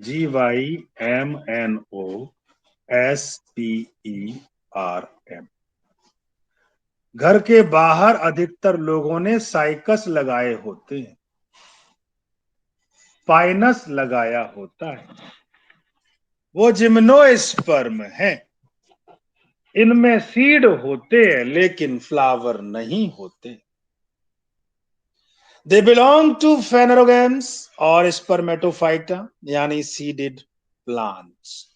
GYMNOSPERM। घर के बाहर अधिकतर लोगों ने साइकस लगाए होते हैं, पाइनस लगाया होता है। वो जिम्नोस्पर्म है। इनमें सीड होते हैं लेकिन फ्लावर नहीं होते। दे बिलोंग टू फेनरोगेम्स और स्पर्मेटोफाइटा यानी सीडेड प्लांट्स।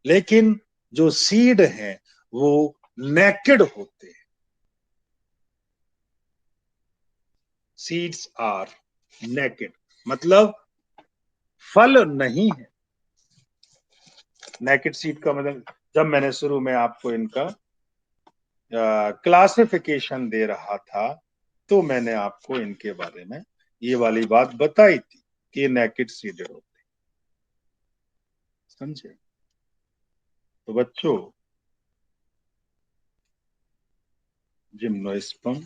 लेकिन जो सीड है वो नेकेड होते हैं। सीड्स आर नेकेड मतलब फल नहीं है। नेकेड सीड का मतलब, जब मैंने शुरू में आपको इनका क्लासिफिकेशन दे रहा था तो मैंने आपको इनके बारे में ये वाली बात बताई थी कि नेकेड सीडेड होते हैं। समझे? तो बच्चों, जिम्नोस्पर्म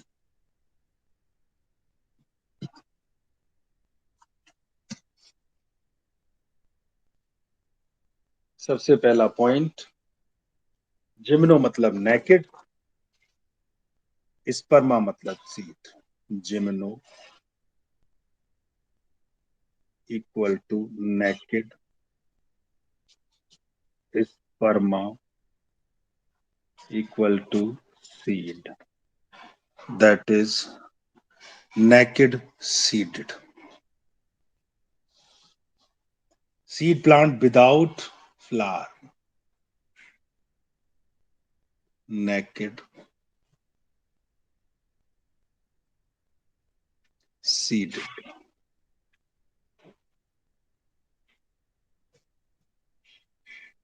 सबसे पहला पॉइंट, जिम्नो मतलब नेकेड, स्पर्मा मतलब seed. Gymno equal to naked, sperma equal to seed, that is naked seeded. Seed plant without flower, naked seeded.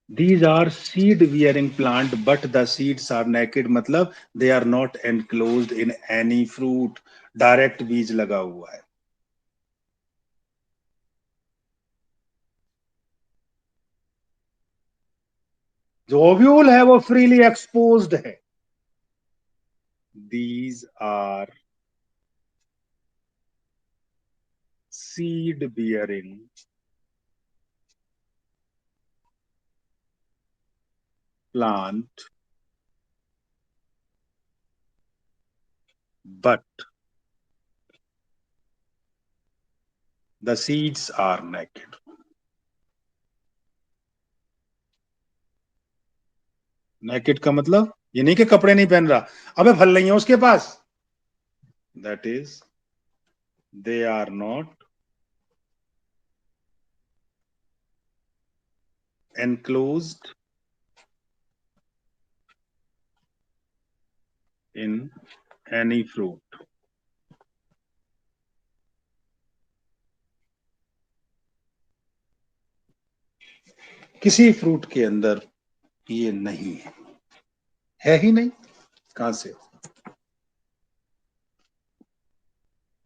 These are seed bearing plant but the seeds are naked, मतलब they are not enclosed in any fruit. Direct बीज लगा हुआ है। जो ovule है वो freely exposed है। These are seed bearing plant but the seeds are naked. Naked का मतलब ये नहीं कि कपड़े नहीं पहन रहा, अबे फल नहीं है उसके पास। That is they are not enclosed in any fruit. किसी फ्रूट के अंदर ये नहीं है ही नहीं। कहां से?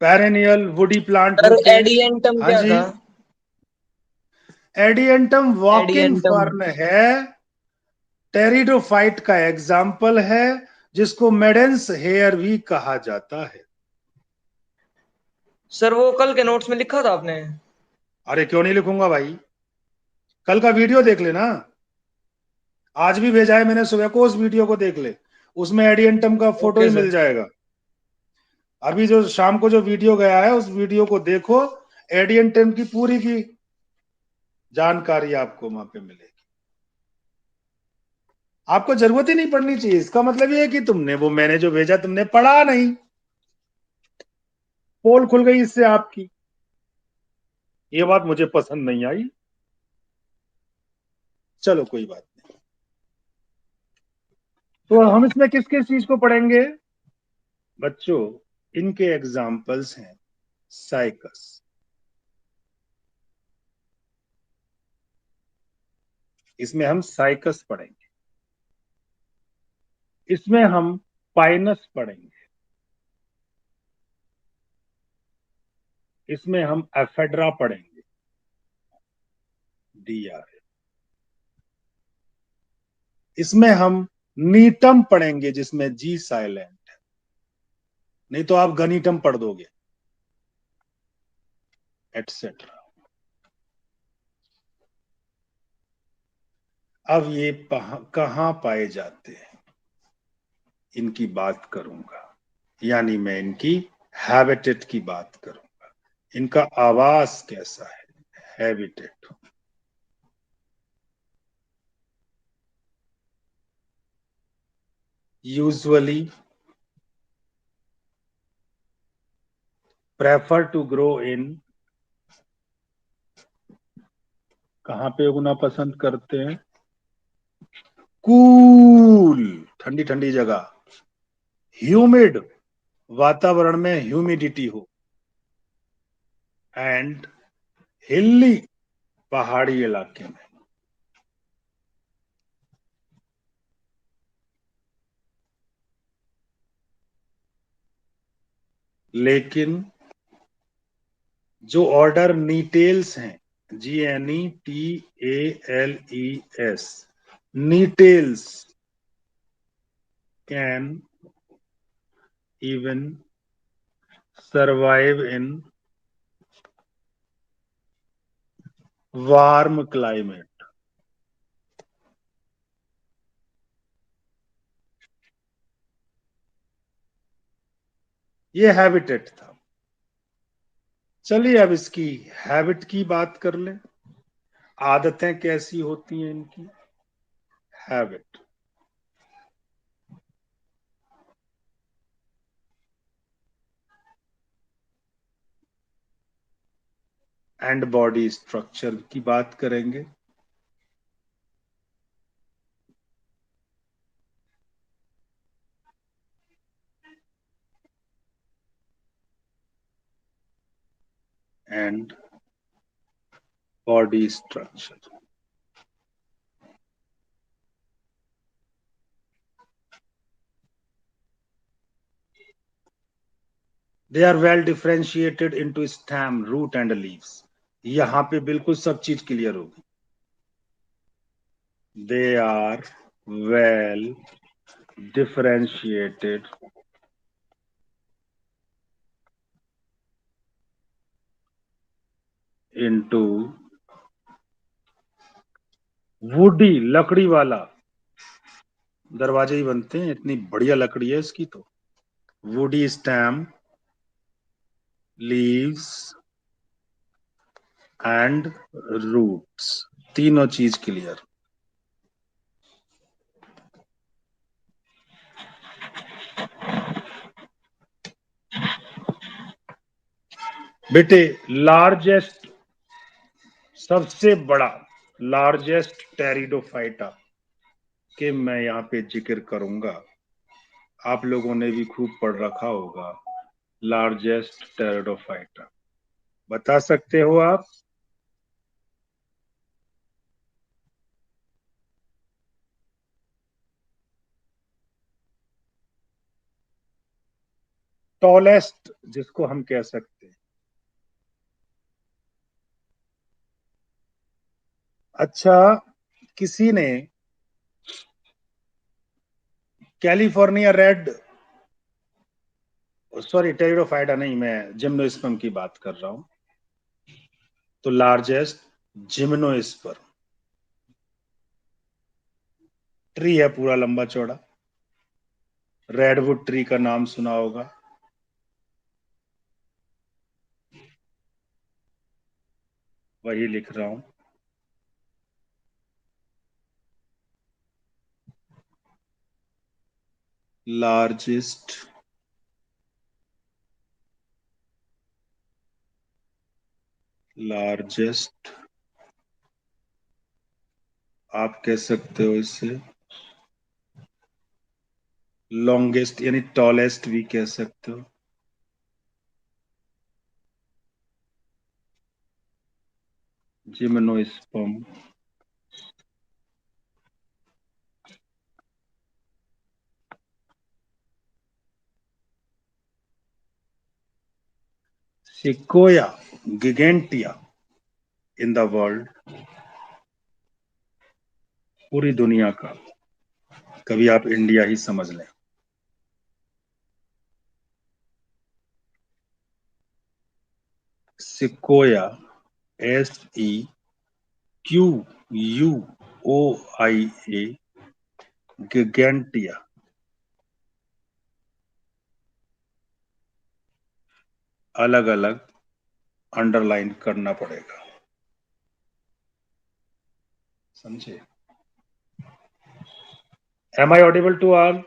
पेरेनियल वुडी प्लांट सर होते हैं। एडियंटम हाँ क्या जी, था? Adiantum walking Adiantum. फर्न है, टेरिडोफाइट का एग्जाम्पल है, जिसको मेडेंस हेयर भी कहा जाता है। सर वो कल के नोट्स में लिखा था आपने? अरे क्यों नहीं लिखूंगा भाई, कल का वीडियो देख लेना, आज भी भेजा है मैंने सुबह को, उस वीडियो को देख ले, उसमें एडियंटम का फोटो ओके ही मिल सर। जाएगा। अभी जो शाम को जो वीडियो गया है उस वीडियो को देखो, एडियंटम की पूरी की जानकारी आपको वहां पे मिलेगी। आपको जरूरत ही नहीं पड़नी चाहिए, इसका मतलब ये है कि तुमने वो मैंने जो भेजा तुमने पढ़ा नहीं, पोल खुल गई इससे आपकी। ये बात मुझे पसंद नहीं आई। चलो कोई बात नहीं। तो हम इसमें किस किस चीज को पढ़ेंगे बच्चों? इनके एग्जाम्पल्स हैं साइकस, इसमें हम साइकस पढ़ेंगे, इसमें हम पाइनस पढ़ेंगे, इसमें हम एफेड्रा पढ़ेंगे, DR, इसमें हम नीटम पढ़ेंगे जिसमें जी साइलेंट है, नहीं तो आप गनीटम पढ़ दोगे, एटसेट्रा। अब ये कहाँ पाए जाते हैं इनकी बात करूंगा, यानी मैं इनकी हैबिटेट की बात करूंगा। इनका आवास कैसा है, habitat. Usually prefer to grow in, कहाँ पे उगना पसंद करते हैं, कूल, ठंडी ठंडी जगह, ह्यूमिड, वातावरण में ह्यूमिडिटी हो, एंड हिल्ली, पहाड़ी इलाके में। लेकिन जो ऑर्डर नीटेल्स हैं, GNETALES, Gnetales can even survive in warm climate. ये हैबिटेट था। चलिए अब इसकी हैबिट की बात कर ले, आदतें कैसी होती हैं इनकी, हैबिट एंड बॉडी स्ट्रक्चर की बात करेंगे। And body structure, they are well differentiated into stem, root and leaves. यहां पे बिल्कुल सब चीज क्लियर होगी। They are well differentiated into woody, लकड़ी वाला, दरवाजे ही बनते हैं, इतनी बढ़िया लकड़ी है इसकी तो। Woody stem, leaves and roots, तीनों चीज क्लियर। बेटे लार्जेस्ट, सबसे बड़ा, लार्जेस्ट टेरिडोफाइटा के मैं यहाँ पे जिक्र करूंगा, आप लोगों ने भी खूब पढ़ रखा होगा। लार्जेस्ट टेरिडोफाइटा बता सकते हो आप? टॉलेस्ट जिसको हम कह सकते हैं। अच्छा, किसी ने कैलिफोर्निया रेड, सॉरी टेरिडोफाइटा नहीं, मैं जिम्नोस्पर्म की बात कर रहा हूं। तो लार्जेस्ट जिम्नोस्पर्म ट्री है, पूरा लंबा चौड़ा, रेडवुड ट्री का नाम सुना होगा। वही लिख रहा हूं। लार्जेस्ट लार्जेस्ट आप कह सकते हो इसे, लॉन्गेस्ट यानी टॉलेस्ट भी कह सकते हो। Gymnosperm sequoia gigantea in the world, पूरी दुनिया का, कभी आप इंडिया ही समझ लें। Sequoia, SEQUOIA, OIA gigantea. अलग अलग अंडरलाइन करना पड़ेगा, समझे? Am I audible to all?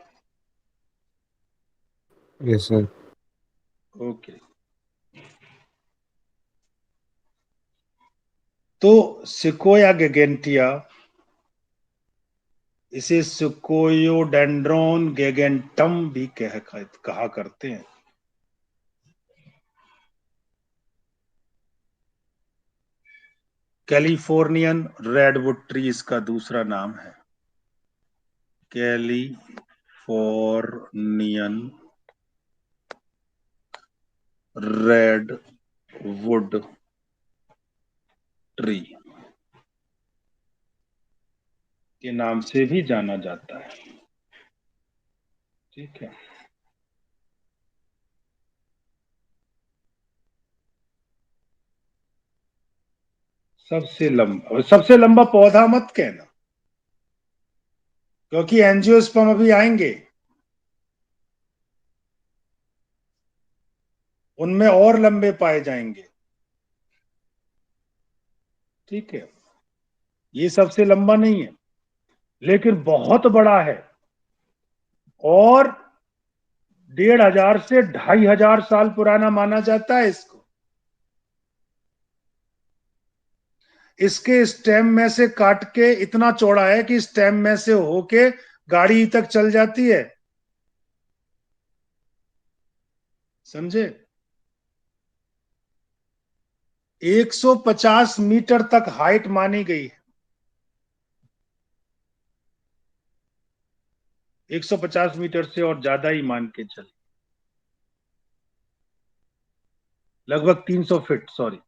Yes, sir. Okay. तो सिकोया गिगेंटिया, इसे सिकोयोडेंड्रोन गिगेंटम भी कहा करते हैं। कैलिफोर्नियन रेडवुड ट्री इसका दूसरा नाम है, कैलिफोर्नियन रेडवुड ट्री के नाम से भी जाना जाता है, ठीक है। सबसे लंबा पौधा मत कहना, क्योंकि एंजियोस्पर्म अभी आएंगे, उनमें और लंबे पाए जाएंगे, ठीक है। ये सबसे लंबा नहीं है, लेकिन बहुत बड़ा है, और 1500 से 2500 साल पुराना माना जाता है इसको। इसके स्टेम में से काट के इतना चौड़ा है कि स्टेम में से होके गाड़ी तक चल जाती है, समझे? 150 मीटर तक हाइट मानी गई है, 150 मीटर से और ज्यादा ही मान के चल, लगभग 300 फीट, सॉरी,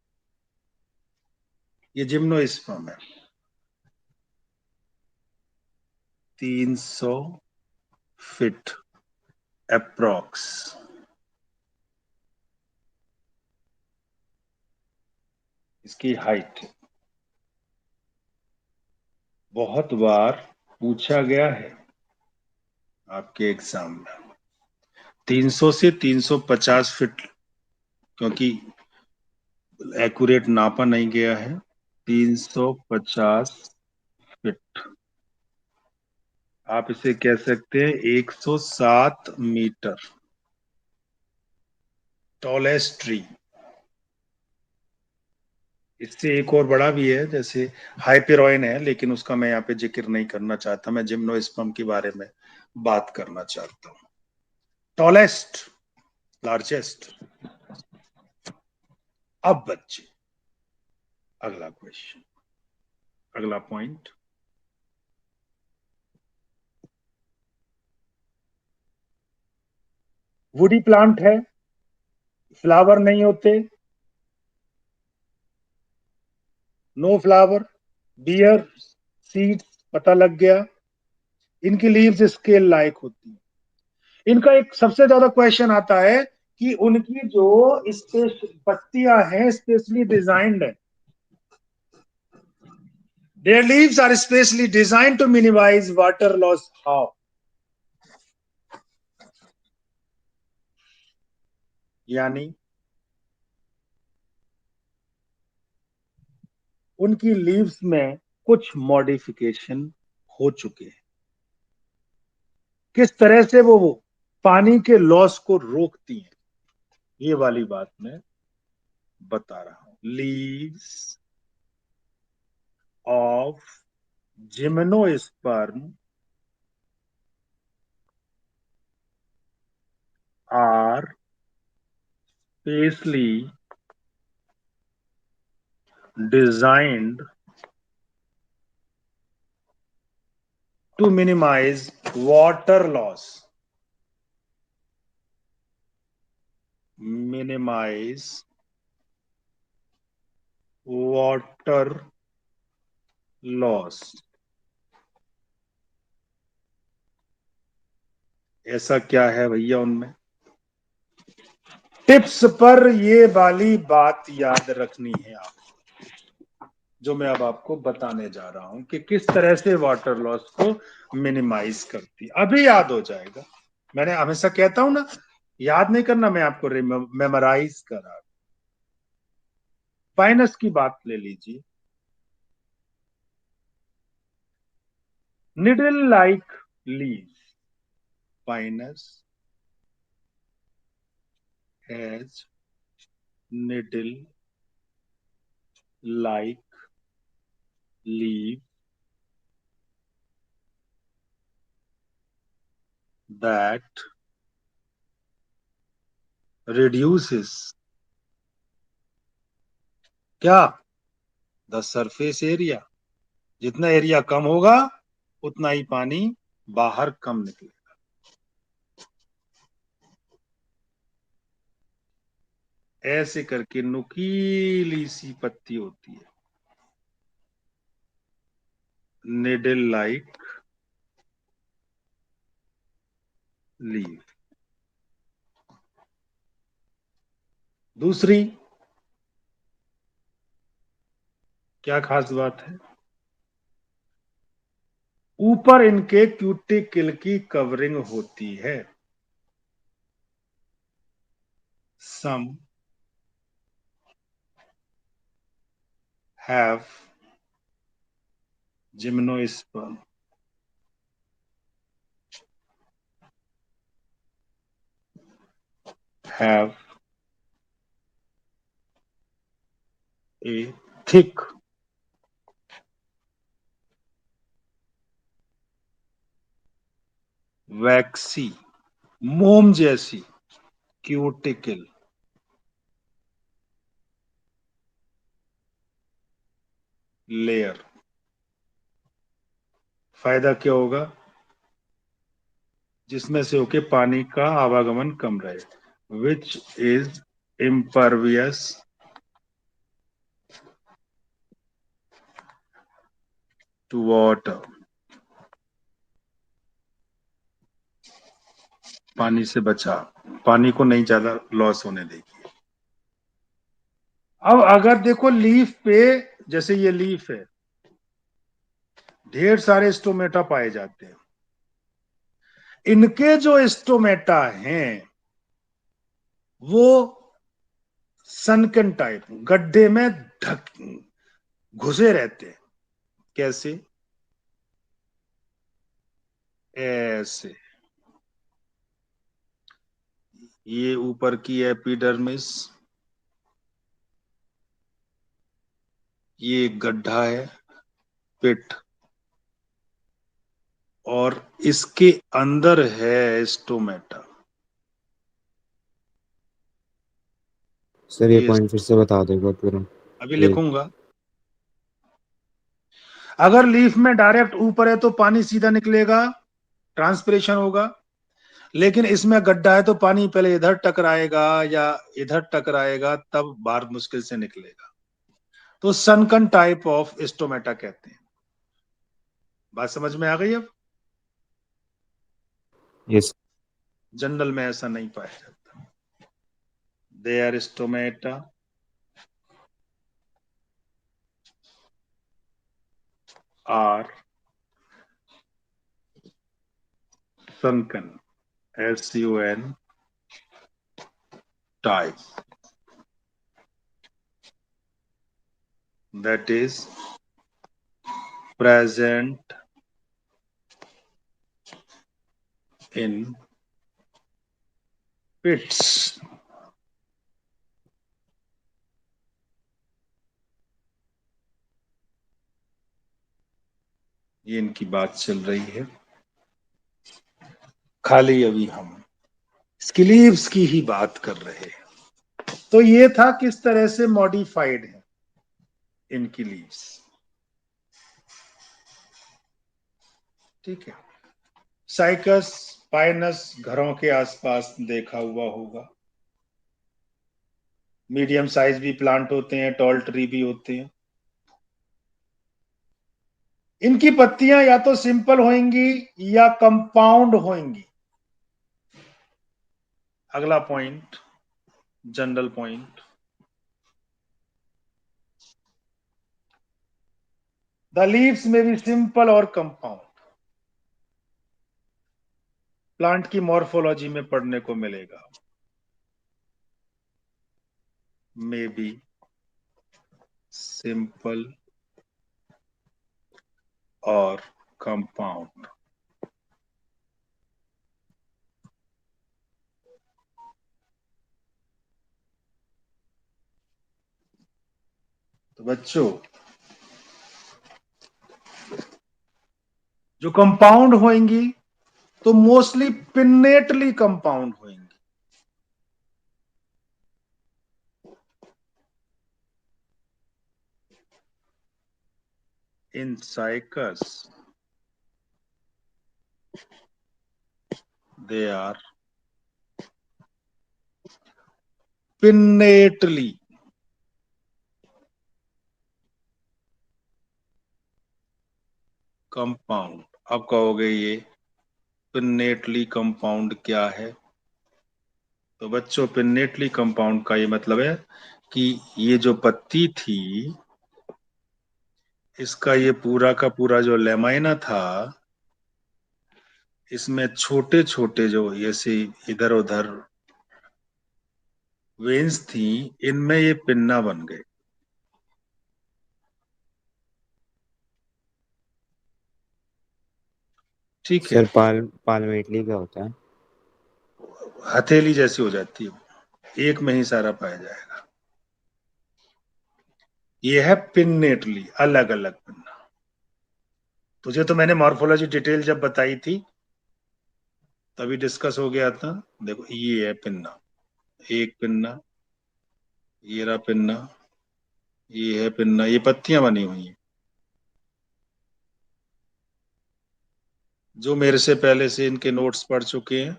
ये जिम्नोस्पर्म है। 300 फीट अप्रॉक्स इसकी हाइट। बहुत बार पूछा गया है आपके एग्जाम में, 300 से 350 फीट, क्योंकि एक्यूरेट नापा नहीं गया है। 350 फीट, आप इसे कह सकते हैं 107 मीटर, टॉलेस्ट ट्री। इससे एक और बड़ा भी है, जैसे हाइपेरॉइन है, लेकिन उसका मैं यहाँ पे जिक्र नहीं करना चाहता, मैं जिम्नोस्पर्म के बारे में बात करना चाहता हूँ। Tallest, largest. अब बच्चे, अगला क्वेश्चन, अगला पॉइंट। वुडी प्लांट है, फ्लावर नहीं होते, नो फ्लावर, बियर सीड्स, पता लग गया। इनकी लीव्स स्केल लाइक होती है। इनका एक सबसे ज्यादा क्वेश्चन आता है कि उनकी जो पत्तियां हैं स्पेशली डिजाइंड है, their leaves are specially designed to minimize water loss. How? यानी उनकी लीव्स में कुछ मॉडिफिकेशन हो चुके हैं। किस तरह से वो पानी के लॉस को रोकती हैं, ये वाली बात मैं बता रहा हूं। Leaves of gymnosperm are specially designed to minimize water loss. Minimize water loss. ऐसा क्या है भैया उनमें? टिप्स पर ये वाली बात याद रखनी है आप। जो मैं अब आपको बताने जा रहा हूं कि किस तरह से वाटर लॉस को मिनिमाइज करती है। अभी याद हो जाएगा। मैंने हमेशा कहता हूं ना, याद नहीं करना, मैं आपको मेमोराइज करा। फाइनस की बात ले लीजिए। Needle like leave, fineness has needle like leave that reduces क्या, द सरफेस एरिया। जितना एरिया कम होगा उतना ही पानी बाहर कम निकलेगा। ऐसे करके नुकीली सी पत्ती होती है, निडल लाइक लीव। दूसरी क्या खास बात है, ऊपर इनके क्यूटिकल की कवरिंग होती है। Some have gymnosperm, have a thick waxy, मोम जैसी क्यूटिकल लेयर। फायदा क्या होगा, जिसमें से होके पानी का आवागमन कम रहे। Which is impervious to water, पानी से बचा, पानी को नहीं ज्यादा लॉस होने देगी। अब अगर देखो लीफ पे, जैसे ये लीफ है, ढेर सारे स्टोमेटा पाए जाते हैं। इनके जो स्टोमेटा हैं वो सनकन टाइप गड्ढे में ढक घुसे रहते हैं। कैसे, ऐसे। ये ऊपर की एपिडर्मिस, ये एक गड्ढा है, पिट, और इसके अंदर है स्टोमेटा। सर ये ये पॉइंट फिर से बता देगा पूरा। अभी ये लिखूंगा। अगर लीफ में डायरेक्ट ऊपर है तो पानी सीधा निकलेगा, ट्रांसपिरेशन होगा। लेकिन इसमें गड्ढा है तो पानी पहले इधर टकराएगा या इधर टकराएगा, तब बाहर मुश्किल से निकलेगा। तो सनकन टाइप ऑफ स्टोमेटा कहते हैं। बात समझ में आ गई अब। यस। जनरल में ऐसा नहीं पाया जाता। Their stomata are sunken, sun type, that is present in pits। ये इनकी बात चल रही है। खाली अभी हम स्किलीव्स की ही बात कर रहे हैं। तो ये था किस तरह से मॉडिफाइड है इनकी लीव्स। ठीक है। साइकस पाइनस घरों के आसपास देखा हुआ होगा। मीडियम साइज भी प्लांट होते हैं, टॉल ट्री भी होते हैं। इनकी पत्तियां या तो सिंपल होंगी या कंपाउंड होंगी। अगला point, general point, the leaves में भी सिंपल और कंपाउंड, प्लांट की मॉर्फोलॉजी में पढ़ने को मिलेगा। मे बी सिंपल और कंपाउंड। तो बच्चों, जो कंपाउंड होंगी तो मोस्टली पिन्नेटली कंपाउंड होंगी। In cycas they are pinnately compound. अब कहोगे ये पिन्नेटली कंपाउंड क्या है? तो बच्चों, पिन्नेटली कंपाउंड का ये मतलब है कि ये जो पत्ती थी, इसका ये पूरा का पूरा जो लेमाइना था, इसमें छोटे छोटे जो ऐसे इधर उधर वेन्स थी, इनमें ये पिन्ना बन गए। ठीक है, सर पालमेटली क्या होता है? हथेली जैसी हो जाती है, एक में ही सारा पाया जाएगा। ये है पिन्नेटली, अलग अलग पिन्ना। तुझे तो मैंने मॉर्फोलॉजी डिटेल जब बताई थी तभी डिस्कस हो गया था। देखो, ये है पिन्ना, एक पिन्ना, ये रहा पिन्ना, ये है पिन्ना, ये पत्तियां बनी हुई हैं। जो मेरे से पहले से इनके नोट्स पढ़ चुके हैं,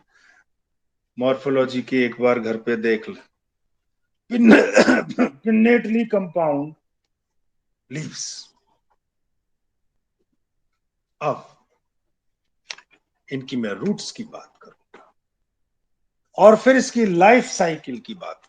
मॉर्फोलॉजी के एक बार घर पे देख ले। Pinnately compound leaves. अब इनकी मैं रूट्स की बात करूंगा और फिर इसकी लाइफ साइकिल की बात